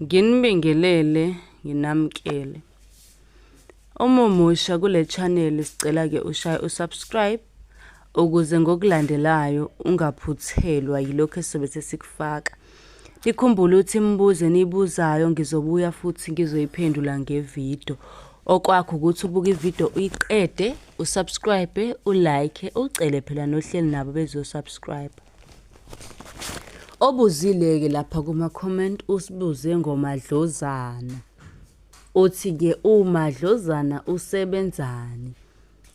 Nginibingelele, nginamkele. Uma umusha kule channel sicela ke ushaye usubscribe ukuze ngokulandelayo ungaphuthelwa yilokho esizobe sesikufaka. Likhumbule ukuthi imibuzo enibuzayo ngizobuya futhi ngizoyiphendula ngevideo. Okwakho ukuthi ubuke ivideo uyiqede, usubscribe, ulike, ucele phela nohleli nabo bezosubscribe. Obuzile ke lapha kuma comment usibuze ngomadlozana. Uthi ke umadlozana usebenzani?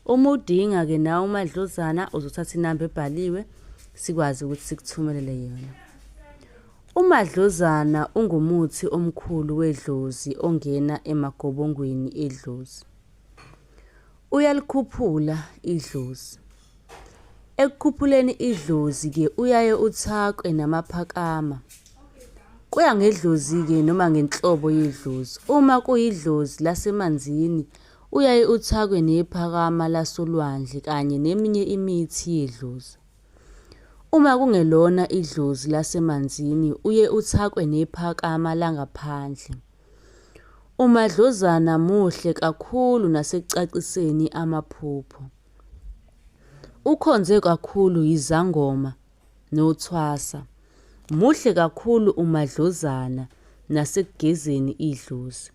Uma udinga ke nawe umadlozana uzothatha inamba ebhaliwe sikwazi ukuthi sikuthumelele yona. Umadlozana ungumuthi omkhulu wedlozi ongena emagobongweni edlozi. Uyalikhuphula idlozi. Ekukhuphuleni idlozi ke uyaye uthakwe namaphakama. Kuya ngedlozi ke noma ngenhlobo yedlozi. Uma kuyidlozi lasemanzini uyaye uthakwe nephakama lasolwandle kanye neminye imithi yedlozi. Uma kungelona idlozi lasemanzini uye uthakwe nephakama langaphandle. Umadlozana muhle kakhulu nasekucaciseni amaphupho. Ukhonze kakhulu izangoma nothwasa. Muhle kakhulu umadlozana nasekugezeni idlozi.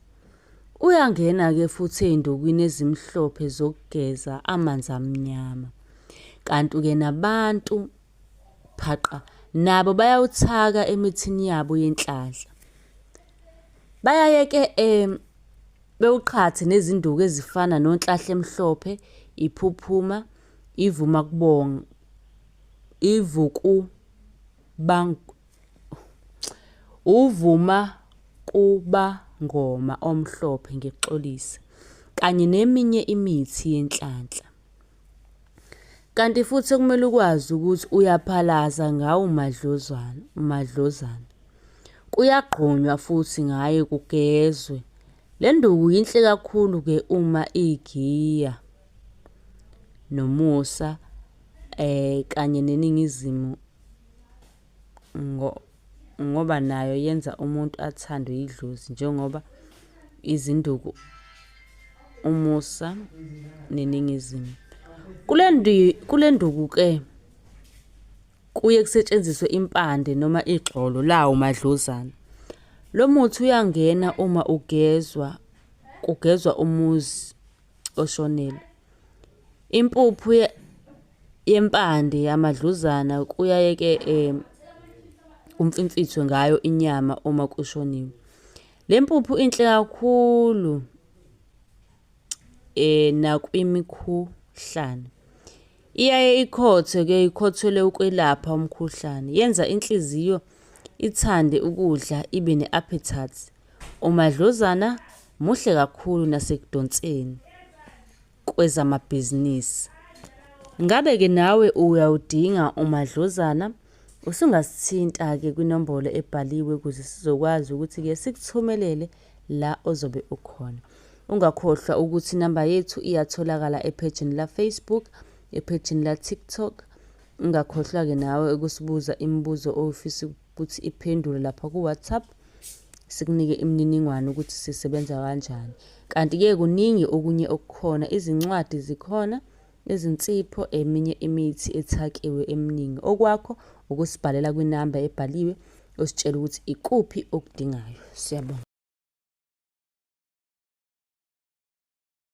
Uyangena ke futhi ey'ndukwini ezimhlophe zokugeza amanzi amnyama. Kanti ke nabantu phaqa nabo bayawuthaka emithini yabo yenhlanhla. Bayaye ke bewuqhathe nezinduku ezifana nonhlahla emhlophe, iphuphuma, ivuma kubonga, uvuma kuba ngoma omhlophe ngixolisa kanye neminye imithi yenhlanhla. Kanti futhi kumele ukwazi ukuthi uyaphalaza ngawo umadlozana. Kuyagqonywa futhi ngaye kugezwe. Le nduku yinhle kakhulu ke uma igiya nomusa kanye neningizimu ngoba nayo yenza umuntu athande idlozi njengoba izinduku umusa neningizimu. Kule nduku ke kuye kusetshenziswe impande noma ixolo lawo madlozana. Lo muthi uyangena uma kugezwa umuzi oshonelwe. Impuphu yempande yamadlozana kuyaye ke kumfimfithwe ngayo inyama uma kushoniwe. Le mpuphu inhle kakhulu nakwimikhuhlane. Iyaye ikhothwe ke ikhothelwe ukwelapha umkhuhlane. Yenza inhliziyo ithande ukudla ibe ne-appetite. Umadlozana muhle kakhulu nasekudonseni kwezamabhizinisi. Ngabe ke nawe uyawudinga umadlozana? Usungasithinta ke kwinombolo ebhaliwe ukuze sizokwazi ukuthi ke sikuthumelele la ozobe ukhona. Ungakhohlwa ukuthi inamba yethu iyatholakala ephejini la Facebook, ephejini la TikTok. Ungakhohlwa ke nawe ukusibuza imibuzo ofisa ukuthi iphendule lapha ku WhatsApp. Sikunike imininingwane ukuthi sisebenza kanjani. Kanti ke kuningi okunye okukhona, izincwadi zikhona, izinsipho, eminye imithi ethakiwe eminingi. Okwakho ukusibhalela kwinamba ebhaliwe ositshela ukuthi ikuphi okudingayo. Siyabonga.